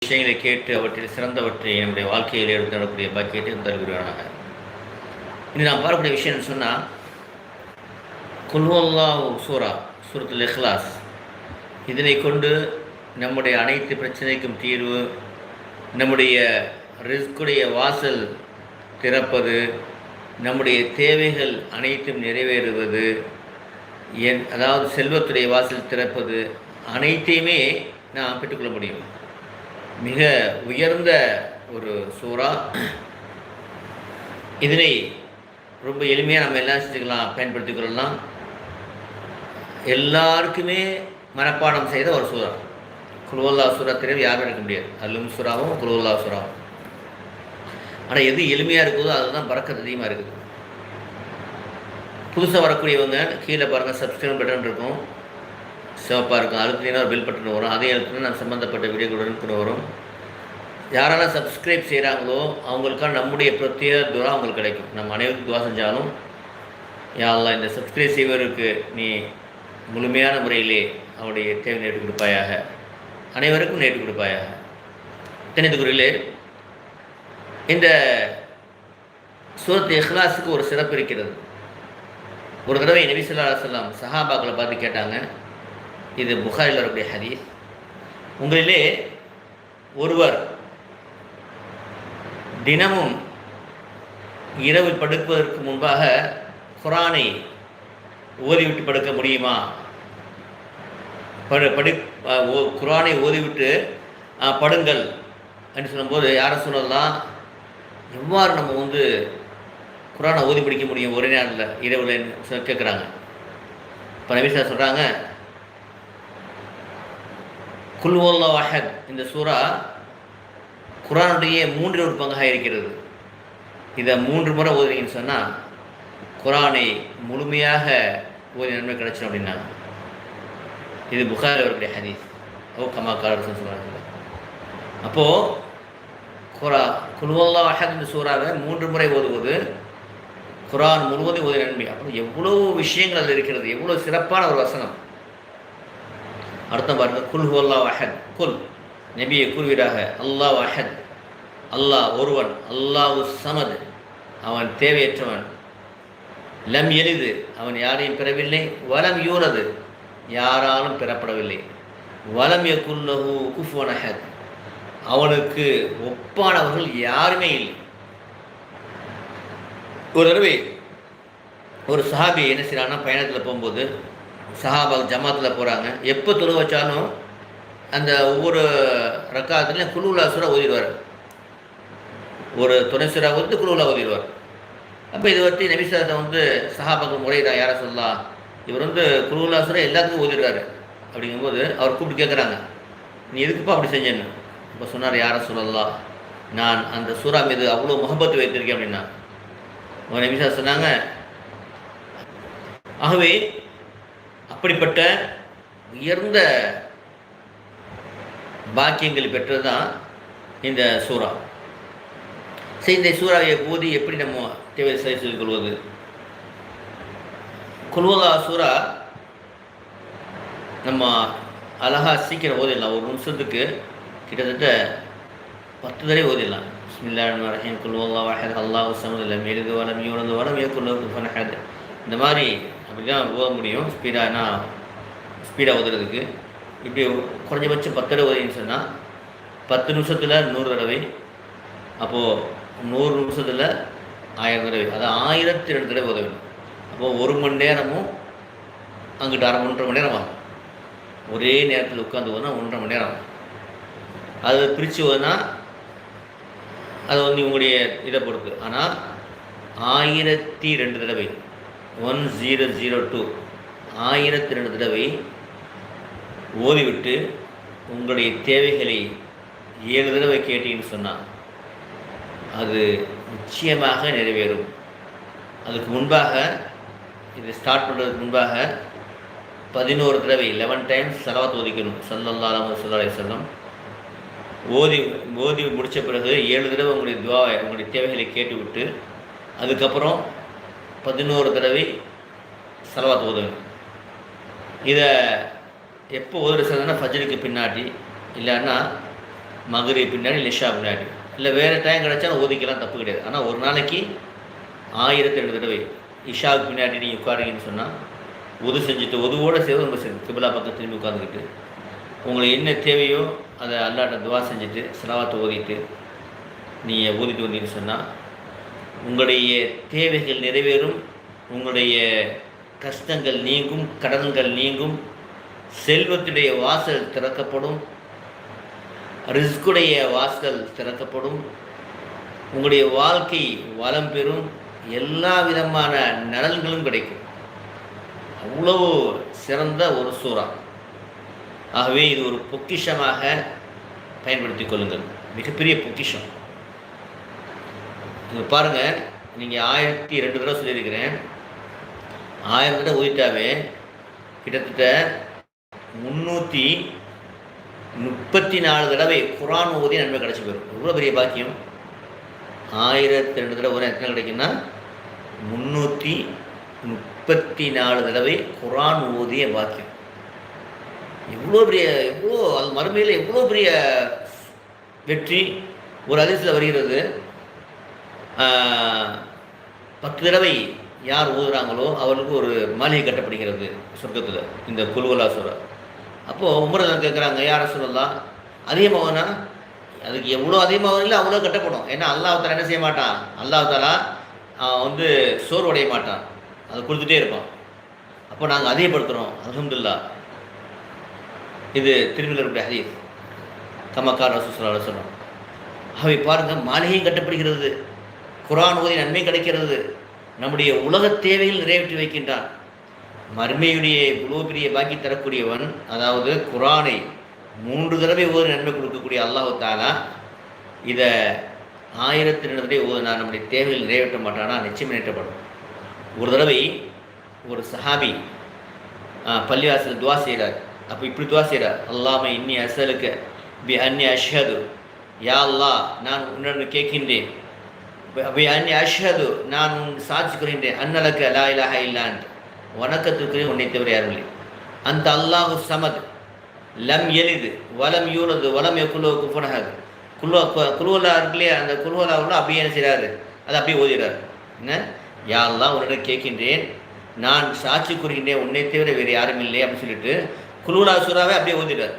விஷயங்களை கேட்டு அவற்றில் சிறந்தவற்றை நம்முடைய வாழ்க்கையில் எடுத்து நடக்கூடிய பாக்கியத்தை தருகிறானாக. இன்று நாம் பார்க்கக்கூடிய விஷயம் சொன்னால், குல்ஹுவல்லாஹ் சூரா சூரத்துல் இக்லாஸ், இதனை கொண்டு நம்முடைய அனைத்து பிரச்சனைக்கும் தீர்வு, நம்முடைய ரிஸ்குடைய வாசல் திறப்பது, நம்முடைய தேவைகள் அனைத்தும் நிறைவேறுவது, அதாவது செல்வத்துடைய வாசல் திறப்பது, அனைத்தையுமே நாம் பெற்றுக்கொள்ள முடியும். மிக உயர்ந்த ஒரு சூறா. இதனை ரொம்ப எளிமையாக நம்ம எல்லாம் செஞ்சுக்கலாம், பயன்படுத்திக் கொள்ளலாம். எல்லாருக்குமே மனப்பாடம் செய்த ஒரு சூறா. குல்ஹுவல்லாஹ் சூறா தெரியும் யாரும் இருக்க முடியாது. அல்லும் சூறாவும் குல்ஹுவல்லாஹ் சூறாவும். ஆனால் எது எளிமையாக இருக்குதோ அதுதான் பரக்கத் அதிகமாக இருக்குது. புதுசாக வரக்கூடியவங்க கீழே பாருங்கள், சப்ஸ்கிரைப் பட்டன் இருக்கும், சிவப்பாக இருக்கும். அழுத்தினா ஒரு பெல் பட்டன் வரும், அதே அழுத்தினா நான் சம்மந்தப்பட்ட வீடியோக்களுடன் கூட வரும். யாரெல்லாம் சப்ஸ்கிரைப் செய்கிறாங்களோ அவங்களுக்கான நம்முடைய பிரத்யேக துவா அவங்களுக்கு கிடைக்கும். நம்ம அனைவருக்கும் துவா செஞ்சாலும், யா அல்லாஹ் இந்த சப்ஸ்கிரைப் செய்வதற்கு நீ முழுமையான முறையிலே அவருடைய தேவை நேற்று கொடுப்பாயாக, அனைவருக்கும் நேற்று கொடுப்பாயாக. தினத்துக்குறியிலே இந்த சூரத் இக்லாஸுக்கு ஒரு சிறப்பு இருக்கிறது. ஒரு தடவை நபி ஸல்லல்லாஹு அலைஹி வஸல்லம் சஹாபாக்களை பார்த்து கேட்டாங்க, இது புகாரில் வரக்கூடிய ஹதீஸ், உங்களிலே ஒருவர் தினமும் இரவில் படுப்பதற்கு முன்பாக குர்ஆனை ஓதிவிட்டு படுக்க முடியுமா? குர்ஆனை ஓதிவிட்டு படுங்கள் என்று சொல்லும்போது, யாரை சொல்லலாம், எவ்வாறு நம்ம குர்ஆனை ஓதி படிக்க முடியும் ஒரே நேரத்தில் இரவில் கேட்குறாங்க. இப்போ நபி ஸல்லல்லாஹு சொல்கிறாங்க, குல்ஹுவல்லாஹு அஹத் இந்த சூறா குர்ஆனுடைய 3 பங்காக இருக்கிறது. இதை 3 முறை ஓதுறீங்கன்னு சொன்னால் குர்ஆனை முழுமையாக ஓதி நன்மை கிடைச்சிடும் அப்படின்னாங்க. இது புகாரி அவருடைய ஹதீஸ். கமா கால சொல்கிறாங்க. அப்போது குல்ஹுவல்லாஹு அஹத் இந்த சூறாவை 3 முறை ஓதுவது குர்ஆன் முழுவதும் ஓதி நன்மை. அப்போ எவ்வளோ விஷயங்கள் அதில் இருக்கிறது, எவ்வளோ சிறப்பான ஒரு வசனம். அர்த்தம் பாருங்கள், குல்ஹுவல்லாஹு அஹத், குல் நபியை கூறுவீராக, அல்லாஹ் அஹத் அல்லாஹ் ஒருவன், அல்லாஹு சமது அவன் தேவையற்றவன், லம் எலிது அவன் யாரையும் பெறவில்லை, வலம் யூலது யாராலும் பெறப்படவில்லை, வலம் யகுல்லஹு குஃபுவன் அஹத் அவனுக்கு ஒப்பானவர்கள் யாருமே இல்லை. ஒரு தடவை ஒரு சஹாபி என்ன செய்கிறான்னா, பயணத்தில் போகும்போது சஹாபா ஜமாத்தில் போகிறாங்க. எப்போ தொழு வச்சாலும் அந்த ஒவ்வொரு ரக்காத்துலையும் குல்ஹுவல்லாஹ் சூரா ஓதிடுவார். ஒரு துணை சூரா ஓதிட்டு குல்ஹுவல்லாஹ் ஓதிடுவார். அப்போ இது பற்றி நபி ஸல்லல்லாஹு அலைஹி வஸல்லம் சஹாபாக்கு முறையிதான், யாரை சொல்லலாம், இவர் குல்ஹுவல்லாஹ் சூரா எல்லாத்துக்கும் ஓதிடுறாரு. அப்படிங்கும்போது அவர் கூப்பிட்டு கேட்குறாங்க, நீ எதுக்குப்பா அப்படி செஞ்சேன்னு. இப்போ சொன்னார், யாரை சொல்லலாம், நான் அந்த சூரா மீது அவ்வளோ முஹப்பத்து வைத்திருக்கேன் அப்படின்னா. நபி ஸல்லல்லாஹு சொன்னாங்க, ஆகவே அப்படிப்பட்ட உயர்ந்த பாக்கியங்கள் பெற்றது தான் இந்த சூறா. சரி, இந்த சூறாவை ஓதி எப்படி நம்ம தேவை சரி சொல்லிக் கொள்வது? குல்ஹுவல்லாஹ் சூறா நம்ம அழகாக சீக்கிரம் ஓதிடலாம். ஒரு நிமிஷத்துக்கு கிட்டத்தட்ட 10 தடவை ஓதிடலாம். பிஸ்மில்லாஹிர் ரஹ்மானிர் ரஹீம், குல்ஹுவல்லாஹு அஹத் அல்லாஹு ஸமது லம் யலித் வலம் யூலத் வலம் யகுல் லஹு குஃபுவன் அஹத். இந்த மாதிரி அப்படி தான் ஓத முடியும். ஸ்பீடாக ஓதுறதுக்கு இப்படி குறைஞ்சபட்சம் 10 தடவை ஓதின்னு சொன்னால் 10 நிமிஷத்தில் 100 தடவை, அப்போது 100 நிமிஷத்தில் 1000 தடவை, அது 1002 தடவை ஓத வேண்டும். அப்போது 1 மணி நேரமும் அங்கிட்ட 1.5 மணி நேரம் ஆகும். ஒரே நேரத்தில் உட்காந்து ஓதுனா 1.5 மணி நேரம் ஆகும். அது பிரித்து ஓதுனா அது உங்களுடைய இதை பொறுத்து. ஆனால் 1002 தடவை, 1002 1002 தடவை ஓதிவிட்டு உங்களுடைய தேவைகளை 7 தடவை கேட்டீங்கன்னு சொன்னால் அது நிச்சயமாக நிறைவேறும். அதுக்கு முன்பாக, இது ஸ்டார்ட் பண்ணுறதுக்கு முன்பாக 11 தடவை 11 டைம்ஸ் ஸலவாத் ஓதிக்கணும். ஸல்லல்லாஹு அலைஹி வஸல்லம் ஓதி முடித்த பிறகு 7 தடவை உங்களுடைய துஆவை, உங்களுடைய தேவைகளை கேட்டுவிட்டு அதுக்கப்புறம் 11 தடவை ஸலவாத் ஓதுங்க. இதை எப்போ ஓதுற சொல்லுன்னா ஃபஜ்ருக்கு பின்னாடி, இல்லைன்னா மகரிப் பின்னாடி லிஷா பின்னாடி, இல்லை வேறு டைம் கிடச்சாலும் ஓதிக்கலாம், தப்பு கிடையாது. ஆனால் ஒரு நாளைக்கு 1002 தடவை இஷாவுக்கு பின்னாடி நீங்கள் உட்காருங்கன்னு சொன்னால் உது செஞ்சுட்டு உதுவோடு சேர்ந்து ரொம்ப சரி கிபிலா பக்கம் திரும்பி உட்காந்துக்கிட்டு உங்களுக்கு என்ன தேவையோ அதை அல்லாட்ட துவா செஞ்சுட்டு சலவாத்தை ஓதிட்டு நீங்கள் ஓதிட்டு வந்தீங்கன்னு சொன்னால் உங்களுடைய தேவைகள் நிறைவேறும், உங்களுடைய கஷ்டங்கள் நீங்கும், கடன்கள் நீங்கும், செல்வத்துடைய வாசல் திறக்கப்படும், ரிஸ்குடைய வாசல் திறக்கப்படும், உங்களுடைய வாழ்க்கை வளம் பெறும், எல்லா விதமான நலன்களும் கிடைக்கும். அவ்வளவு சிறந்த ஒரு சூறா. ஆகவே இது ஒரு பொக்கிஷமாக பயன்படுத்திக் கொள்ளுங்கள், மிகப்பெரிய பொக்கிஷம். இது பாருங்கள், நீங்கள் 1002 தடவை சொல்லியிருக்கிறேன். 1000 தடவை ஓதிட்டாவே கிட்டத்தட்ட 334 தடவை குர்ஆன் ஓதி நன்மை கிடச்சி போயிடும். எவ்வளோ பெரிய பாக்கியம்! 1002 தடவை ஓதி எத்தனை கிடைக்குன்னா 334 தடவை குர்ஆன் ஓதிய பாக்கியம். எவ்வளோ அது மறுமையில் எவ்வளோ பெரிய வெற்றி! ஒரு ஹதீஸில் வருகிறது, 10 தடவை யார் ஓதுறாங்களோ அவர்களுக்கு ஒரு மாளிகை கட்டப்படுகிறது சொர்க்கத்தில், இந்த குல்வலா சூரா. அப்போது உமர் கேட்குறாங்க, யார் ரசூலுல்லாஹ் அதிகமாகனா? அதுக்கு எவ்வளோ அதிகமாக இல்லை அவ்வளோ கட்டப்படும். ஏன்னா அல்லாஹ் தஆலா என்ன செய்ய மாட்டான், அல்லாஹ் தஆலா சோர்வடைய மாட்டான், அதை கொடுத்துட்டே இருப்பான். அப்போ நாங்கள் அதிகப்படுத்துகிறோம், அல்ஹம்துலில்லாஹ். இது திருமலையுடைய ஹதீஸ், கமக்கார் ரசூல் ஸல்லல்லாஹு அலைஹி வஸல்லம். அவை பாருங்கள், மாளிகையும் கட்டப்படுகிறது, குர்ஆன் ஓதி நன்மை கிடைக்கிறது, நம்முடைய உலக தேவைகள் நிறைவேற்றி வைக்கின்றான். மர்மையுடைய இவ்வளோ பெரிய பாக்கி தரக்கூடியவன், அதாவது குர்ஆனை 3 தடவை ஓதி நன்மை கொடுக்கக்கூடிய அல்லாஹ் தஆலா இதை 1002 தடவை ஓதினா நம்முடைய தேவைகள் நிறைவேற்ற மாட்டானா? நிச்சயம் நிறைவேற்றப்படும். ஒரு தடவை ஒரு சஹாபி பள்ளிவாசல் துவா செய்கிறார். அப்போ இப்படி துவா செய்கிறார், அல்லாஹ்ம இன்னி அஸ்அலுக பி அன்னி அஷ்ஹது, யா அல்லாஹ் நான் உன்னிடம் கேட்கின்றேன், பி அன்னி அஷ்ஹது நான் சாட்சி கூறுகின்றேன், அன்னலக லா இலாஹ இல்லா அன்த, வணக்கத்திற்கு உன்னை தவிர யாரும் இல்லை, அந்த அல்லாஹு சமத், லம் எலிது வலம் யூலது வலம் யகுலு குஃபுவன் அஹத். குல்வலா இருக்குல்லையே, அந்த குல்வலாவில் அப்படியே என்ன செய்கிறாரு, அதை அப்படியே ஓதுகிறார். என்ன, யா அல்லாஹ் உன்னிடம் கேட்கின்றேன், நான் சாட்சி கூறுகின்றேன் உன்னை தவிர வேறு யாரும் இல்லை அப்படின்னு சொல்லிட்டு குல்வலா சூறாவே அப்படியே ஓதிட்டார்.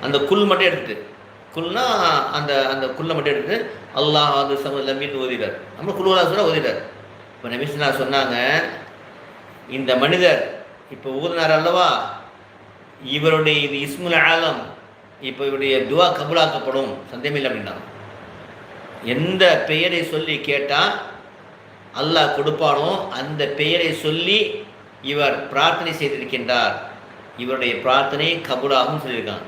அந்த குல் மட்டும் எடுத்துட்டு, குல்னா அந்த அந்த குல்லை மட்டும் எடுத்து அல்லாஹ் அது சம லம்மின்னு ஓதிட்டார். நம்ம குல்வலா சூறா ஓதிட்டார். இப்போ நபி ஸல்லல்லாஹு அலைஹி சொன்னாங்க, இந்த மனிதர் இப்போ ஊதினார் அல்லவா, இவருடைய இது இஸ்முல் ஆலம், இப்போ இவருடைய துவா கபூலாக்கப்படும், சந்தேகமில்லை அப்படின்னா. எந்த பெயரை சொல்லி கேட்டால் அல்லாஹ் கொடுப்பானோ அந்த பெயரை சொல்லி இவர் பிரார்த்தனை செய்திருக்கின்றார், இவருடைய பிரார்த்தனை கபூலாகும் சொல்லியிருக்காங்க.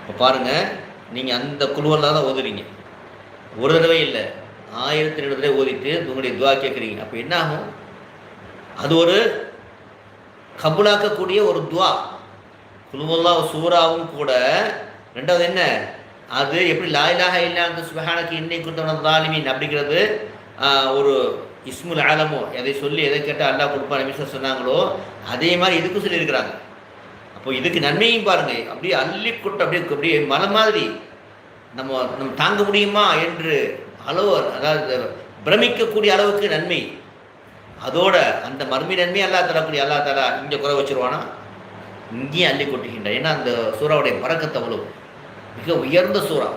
இப்போ பாருங்கள், நீங்கள் அந்த குழுவெல்லாம் தான் ஓதுறீங்க, ஒரு தடவை இல்லை 1002 தடவை ஓதிட்டு உங்களுடைய துவா கேட்குறீங்க. அப்போ என்ன ஆகும்? அது ஒரு கபூலாக்கக்கூடிய ஒரு துவா. குல்ஹுவல்லா சூறாவும் கூட. ரெண்டாவது என்ன, அது எப்படி லா இலாஹ இல்லா அன்த சுப்ஹானக இன்னி குன்து மினல் ஸாலிமீன் அப்படிங்கிறது ஒரு இஸ்முல் ஆலமோ, எதை சொல்லி எதை கேட்டால் அல்லாஹ் கொடுப்பான் நபி சொன்னாங்களோ அதே மாதிரி இதுக்கும் சொல்லியிருக்கிறாங்க. அப்போ இதுக்கு நன்மையும் பாருங்கள், அப்படியே அள்ளி கொட்டு, அப்படியே மலை மாதிரி நம்ம தாங்க முடியுமா என்று அளவு, அதாவது பிரமிக்கக்கூடிய அளவுக்கு நன்மை. அதோட அந்த மர்மி நன்மை அல்லாஹ் தரக்கூடிய அல்லாஹ் தஆலா இங்கே குறை வச்சுருவானா, இங்கேயும் அள்ளி கொட்டுகின்ற. ஏன்னா அந்த சூறாவுடைய பரக்கத்து அவ்வளவு மிக உயர்ந்த சூறா.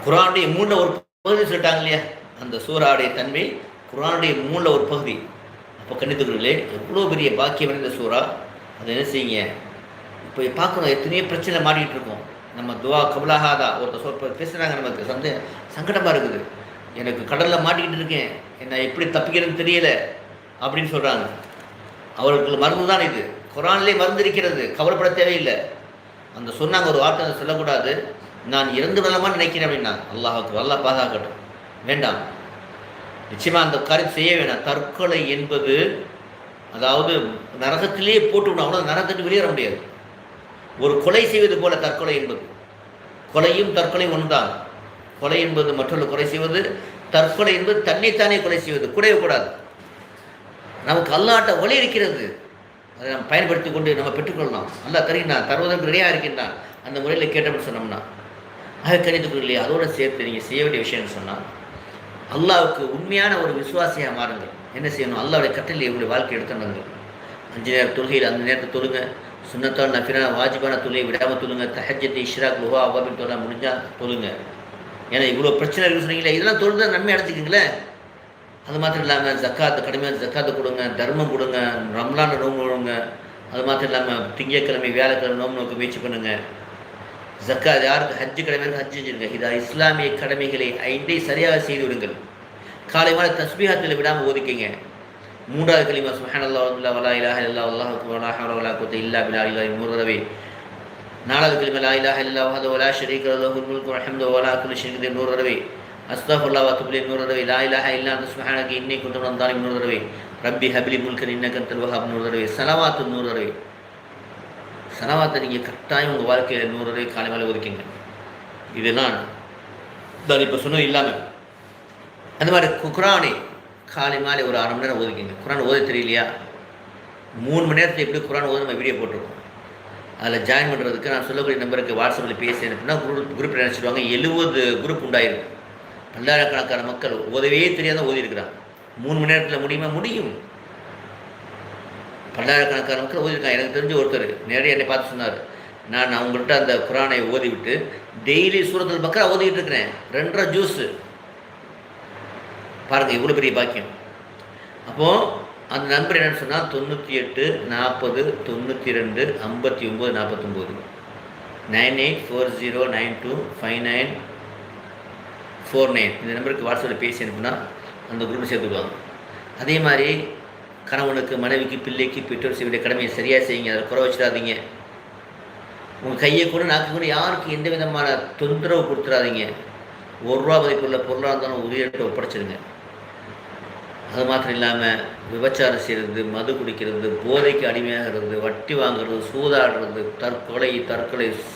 குர்ஆனுடைய 3 ஒரு பகுதி சொல்லிட்டாங்க இல்லையா, அந்த சூறாவுடைய தன்மை குர்ஆனுடைய 3 ஒரு பகுதி. அப்போ கண்டித்துக்கிறீங்களே எவ்வளோ பெரிய பாக்கியம் இந்த சூறா. அதை என்ன செய்யுங்க, இப்போ பார்க்கணும், எத்தனையோ பிரச்சனை மாட்டிகிட்டு இருக்கோம். நம்ம துவா கபூலாகாதா, ஒருத்தர் பேசுகிறாங்க, நமக்கு சங்கடமாக இருக்குது, எனக்கு கடலில் மாட்டிக்கிட்டு இருக்கேன், என்ன எப்படி தப்பிக்கிறதுன்னு தெரியலை அப்படின்னு சொல்கிறாங்க. அவர்களுக்கு மருந்து தான் இது, குர்ஆனிலே மருந்து இருக்கிறது, கவலைப்பட தேவையில்லை. அந்த சொன்னாங்க ஒரு வார்த்தை, அதை சொல்லக்கூடாது, நான் இறந்து விடலாமா நினைக்கிறேன் அப்படின்னா, அல்லாஹ்வுக்கு அல்லாஹ் பாதுகாக்கட்டும், வேண்டாம், நிச்சயமாக அந்த காரியம் செய்ய வேண்டாம். தற்கொலை என்பது, அதாவது நரகத்திலேயே போட்டுவிடும், அவ்வளோ நரகத்துக்கு வெளியேற முடியாது. ஒரு கொலை செய்வது போல தற்கொலை என்பது, கொலையும் தற்கொலை ஒன்றுதான். கொலை என்பது மற்றொரு கொலை செய்வது, தற்கொலை என்பது தன்னைத்தானே கொலை செய்வது, கூடவே கூடாது. நமக்கு அல்லாஹ்ட்ட வழி இருக்கிறது, அதை நம்ம பயன்படுத்தி கொண்டு நம்ம பெற்றுக்கொள்ளலாம். அல்லாஹ் தருகின்றான், தருவதற்கு ரெடியாக இருக்கின்றான். அந்த முறையில் கேட்டோம்னு சொன்னோம்னா அது கணித்துக்குள் இல்லையா, அதோடு சேர்த்து நீங்கள் செய்ய வேண்டிய விஷயம்னு சொன்னால் அல்லாவுக்கு உண்மையான ஒரு விசுவாசியாக மாறுங்கள். என்ன செய்யணும்? அல்லாவுடைய கட்டளை உங்களுடைய வாழ்க்கை எடுத்துனாங்க. 5 நேர தொழுகையில் அந்த நேரத்தை தொழுங்க. சுன்னத்தால் நஃபிலான வாஜிபான தொழுகை விடாமல் தொழுங்க. தஹஜ்ஜத் இஷ்ராக் லுஹா அவாபின் தொழ முடிஞ்சால் தொழுங்க. ஏன்னா இவ்வளோ பிரச்சனை இருக்குன்னு சொன்னீங்களே, இதெல்லாம் தொழுது நன்மை அடைச்சிக்கிங்களே. அது மாத்திரம் இல்லாமல் ஜக்காத்து கடுமையான ஜக்காத்து கொடுங்க, தர்மம் கொடுங்க, ரம்லான நோம்பு கொடுங்க. அது மாத்திரம் இல்லாமல் திங்கக்கிழமை வியாழக்கிழமை நோம்பு நோக்க முயற்சி பண்ணுங்கள். ஜக்காத் யாருக்கு ஹஜ்ஜு கடமை ஹஜ்ஜு செஞ்சுருங்க. இதா இஸ்லாமிய கடமைகளை 5 சரியாக செய்து விடுங்கள். காலை மாலை தஸ்பீஹாத்தில் விடாமல் ஓதிக்கிங்க. 3வது கலிமா சுப்ஹானல்லாஹ் வலா இலாஹ இல்லல்லாஹ் வல்லாஹு அக்பர் வலா ஹவ்ல வலா குவத்த இல்லா பில்லாஹ் 3 தடவை. 4வது கலிமா லா இலாஹ இல்லல்லாஹ் வஹ்தஹு லா ஷரீக லஹு முல்கு வல் ஹம்து வலா குல்லி ஷைஇன் 100 தடவை. அஸ்தக்ஃபிருல்லாஹ் வ அத்தூபு இலைஹி 100 தடவை. லா இலாஹ இல்லா அன்த சுப்ஹானக இன்னி குன்து மினல் ஸாலிமீன் 100 தடவை. ரப்பி ஹப்லி முல்கன் இன்னக அன்தல் வஹ்ஹாப் 100 தடவை. ஸலவாத்து 100 தடவை. ஸலவாத்தை நீங்கள் கட்டாயம் உங்கள் வாழ்க்கையில் 100 தடவை காலை மாலை ஒதுக்கிங்க. இதெல்லாம் நான் இப்போ சொன்னது இல்லாமல் அந்த மாதிரி குரானை காலை மாலை ஒரு 1/2 மணி நேரம் ஓதிக்கிங்க. குரான் ஓத தெரியலையா, 3 மணி நேரத்தில் எப்படி குரான் ஓத நம்ம வீடியோ போட்டிருக்கோம். அதில் ஜாயின் பண்ணுறதுக்கு நான் சொல்லக்கூடிய நம்பருக்கு வாட்ஸ்அப்பில் பேசி அப்படின்னா குரூப் நினச்சிடுவாங்க. 70 குரூப் உண்டாயிருக்கு. பல்லாயிரக்கணக்கான மக்கள் ஓதவே தெரியாத ஓதி இருக்கிறாங்க. 3 மணி நேரத்தில் முடியுமா? முடியும். பல்லாயிரக்கணக்கான மக்கள் ஓதிருக்காங்க. எனக்கு தெரிஞ்ச ஒருத்தர் நேரடியாக என்னை பார்த்து சொன்னார், நான் அவங்கள்ட்ட அந்த குரானை ஓதி விட்டு டெய்லி சூரத்துல் பக்ரா ஓதிக்கிட்டு இருக்கிறேன். 2.5 ஜூஸு பாருங்கள், இவ்வளோ பெரிய பாக்கியம். அப்போது அந்த நம்பர் என்னென்னு சொன்னால் 98 40 92 59 49 9840925949. இந்த நம்பருக்கு வாட்ஸ்அப்பில் பேசி அனுப்புனா அந்த குரூப் சேர்த்துக்குவாங்க. அதே மாதிரி கணவனுக்கு மனைவிக்கு பிள்ளைக்கு பெற்றோர் செய்ய வேண்டிய கடமையை சரியாக செய்யுங்க. அதில் குறை வச்சிடாதீங்க. உங்கள் கையை கூட நாக்கு கூட யாருக்கு எந்த விதமான தொந்தரவு கொடுத்துடாதீங்க. 1 ரூபா மதிப்புள்ள பொருளாக இருந்தாலும் உயிரிழப்பு ஒப்படைச்சிருங்க. அது மாத்திரம் இல்லாமல் விபச்சாரம் செய்கிறது, மது குடிக்கிறது, போதைக்கு அடிமையாகிறது, வட்டி வாங்குறது, சூதாடுறது, தற்கொலை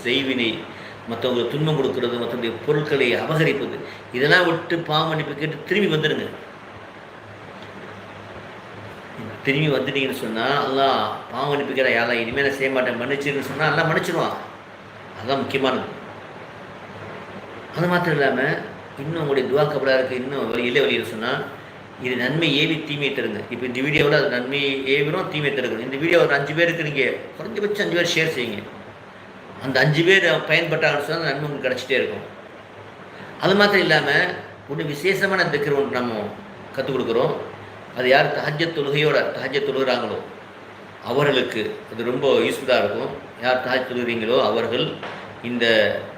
செய்வினை, மற்றவங்களுக்கு துன்பம் கொடுக்கறது, மற்றவங்களுடைய பொருட்களை அபகரிப்பது, இதெல்லாம் விட்டு பாவமன்னிப்பு கேட்டு திரும்பி வந்துடுங்க. திரும்பி வந்துட்டீங்கன்னு சொன்னால் அல்லாஹ் பாவமன்னிப்பு கேட்டால் யாரெல்லாம் இனிமேல் நான் செய்ய மாட்டேன் மன்னிச்சுன்னு சொன்னால் எல்லாம் மன்னிச்சிடுவான். அதுதான் முக்கியமானது. அது மாத்திரம் இல்லாமல் இன்னும் உங்களுடைய துவா கபலாக இருக்குது. இன்னும் வழியில் சொன்னால் இது நன்மை ஏவி தீமையை தருங்க. இப்போ இந்த வீடியோவில் அது நன்மை ஏவிடும், தீமையை தருங்க. இந்த வீடியோ ஒரு 5 பேருக்கு நீங்கள் குறைஞ்சபட்சம் 5 பேர் ஷேர் செய்யுங்க. அந்த 5 பேர் பயன்பட்டாங்கன்னு சொன்னால் நன்மை உங்களுக்கு கிடச்சிட்டே இருக்கும். அது மாத்திரம் இல்லாமல் ஒன்று விசேஷமான திக்ர் ஒன்று நம்ம கற்றுக் கொடுக்குறோம். அது யார் தஹஜ்ஜத் தொழுகிறாங்களோ அவர்களுக்கு அது ரொம்ப யூஸ்ஃபுல்லாக இருக்கும். யார் தஹஜ்ஜத் தொழுகிறீங்களோ அவர்கள் இந்த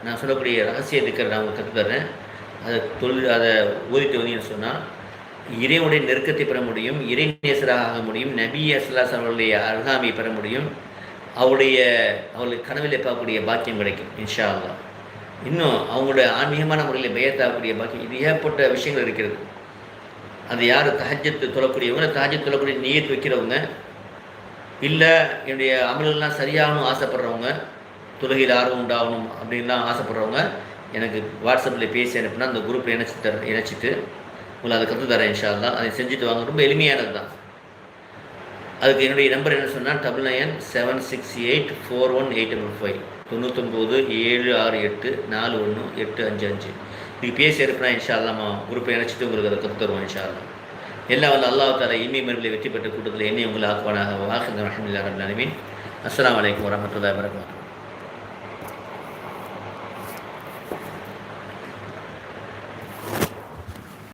நான் சொல்லக்கூடிய ரகசிய திக்ர் நான் உங்களுக்கு கற்றுத்தர்றேன். அதை ஓதிட்டு வந்தீங்கன்னு சொன்னால் இறைவனுடைய நெருக்கத்தை பெற முடியும், இறை நேசராக ஆக முடியும், நபி ஸல்லல்லாஹு அவர்களுடைய அருகாமையை பெற முடியும், அவர்களுடைய கனவிலே பார்க்கக்கூடிய பாக்கியம் கிடைக்கும் இன்ஷா அல்லாஹ். இன்னும் அவங்களுடைய ஆன்மீகமான முறையில் பெயர்த்தாகக்கூடிய பாக்கியம், இது ஏற்பட்ட விஷயங்கள் இருக்கிறது. அது யார் தஹஜ்ஜத் தொழக்கூடியவங்க, தஹஜ்ஜத் தொழக்கூடிய நியத் வைக்கிறவங்க, இல்லை என்னுடைய அமல்கள்லாம் சரியாகணும் ஆசைப்படுறவங்க, தொழுகையில் ஆர்வம் உண்டாகணும் அப்படின்லாம் ஆசைப்படுறவங்க எனக்கு வாட்ஸ்அப்பில் பேசி அனுப்புனா அந்த குரூப்பில் இணைச்சிட்டு உங்களை அதை கற்றுத்தரேன் இன்ஷா அல்லாஹ். அதை செஞ்சுட்டு வாங்க. ரொம்ப எளிமையானது தான். அதுக்கு என்னுடைய நம்பர் என்ன சொன்னால் 9976841855 9976841855. இதுக்கு பேசி இருப்பேன் இன்ஷா அல்லாஹ். நம்ம குரூப்பை இணைச்சிட்டு உங்களுக்கு அதை கற்றுத்தருவோம் இன்ஷா அல்லாஹ். எல்லா வல்ல அல்லாஹ் தஆலா இன்மை மறுபடியும் வெற்றி பெற்ற கூட்டத்தில் என்னை உங்களை ஆக்குவானாக. வாஹிர் அல்ஹம்துலில்லாஹி ரப்பில் ஆலமீன். அஸ்ஸலாமு அலைக்கும் வரஹ்மத்துல்லாஹி வபரகாத்துஹு.